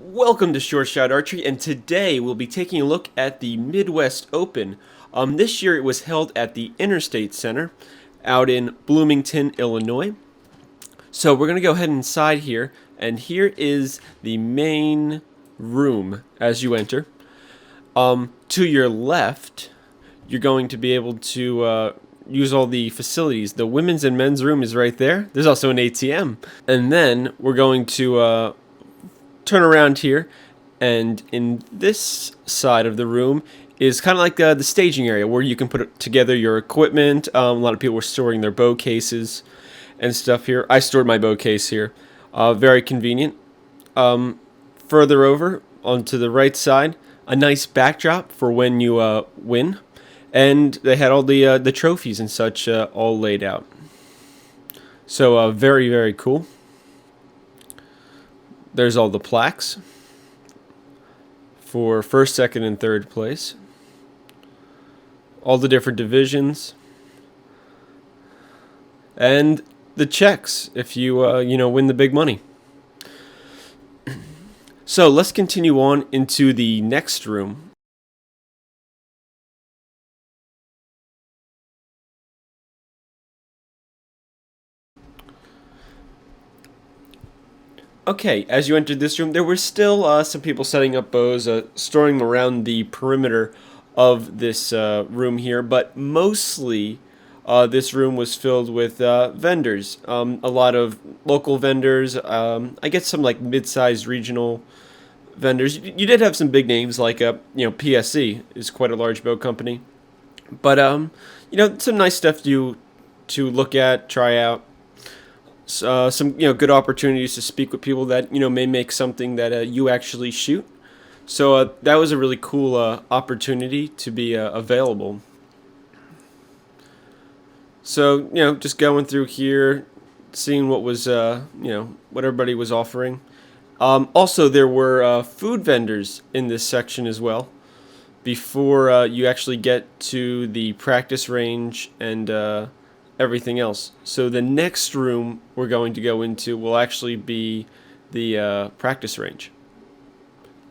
Welcome to Short Shot Archery, and today we'll be taking a look at the Midwest Open. This year it was held at the Interstate Center out in Bloomington, Illinois. So we're going to go ahead inside here, and here is the main room as you enter. To your left, you're going to be able to use all the facilities. The women's and men's room is right there. There's also an ATM. And then we're going to turn around here, and in this side of the room is kind of like the staging area where you can put together your equipment. A lot of people were storing their bow cases and stuff here. I stored my bow case here. Very convenient. Further over onto the right side, a nice backdrop for when you win, and they had all the trophies and such all laid out. So very, very cool. There's all the plaques for first, second, and third place. All the different divisions. And the checks if you win the big money. So let's continue on into the next room. Okay, as you entered this room, there were still some people setting up bows, storing them around the perimeter of this room here, but mostly this room was filled with vendors. A lot of local vendors, I guess some like mid-sized regional vendors. You did have some big names like, PSC is quite a large bow company. But, some nice stuff to look at, try out. Some good opportunities to speak with people that may make something that you actually shoot. So that was a really cool opportunity to be available. So just going through here, seeing what was what everybody was offering. Also, there were food vendors in this section as well. Before you actually get to the practice range and everything else. So the next room we're going to go into will actually be the practice range.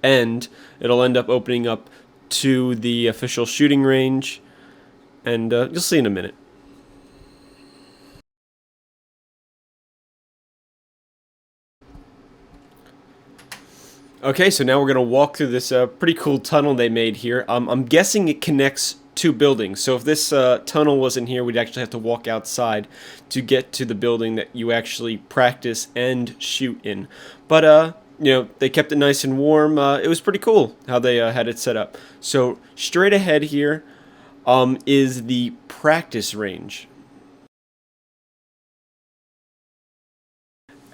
And it'll end up opening up to the official shooting range. And you'll see in a minute. Okay, so now we're going to walk through this pretty cool tunnel they made here. I'm guessing it connects two buildings. So if this tunnel wasn't here, we'd actually have to walk outside to get to the building that you actually practice and shoot in. But they kept it nice and warm. It was pretty cool how they had it set up. So straight ahead here is the practice range.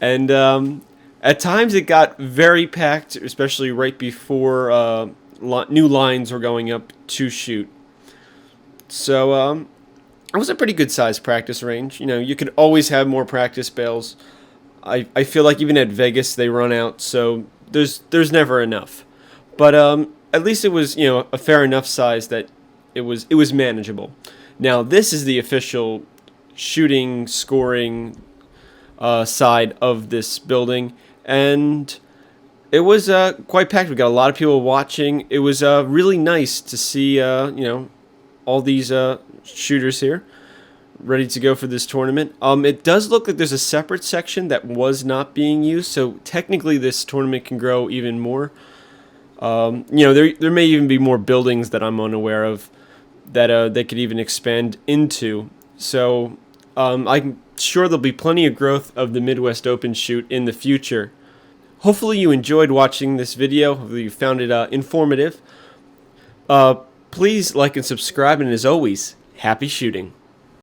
And at times it got very packed, especially right before new lines were going up to shoot. So it was a pretty good sized practice range. You could always have more practice bails. I feel like even at Vegas they run out, so there's never enough. But at least it was a fair enough size that it was manageable. Now this is the official shooting scoring side of this building, and it was quite packed. We got a lot of people watching. It was really nice to see all these shooters here ready to go for this tournament. It does look like there's a separate section that was not being used, so technically this tournament can grow even more. There may even be more buildings that I'm unaware of that they could even expand into. So I'm sure there'll be plenty of growth of the Midwest Open shoot in the future. Hopefully you enjoyed watching this video. Hopefully you found it informative. Please like and subscribe, and as always, happy shooting.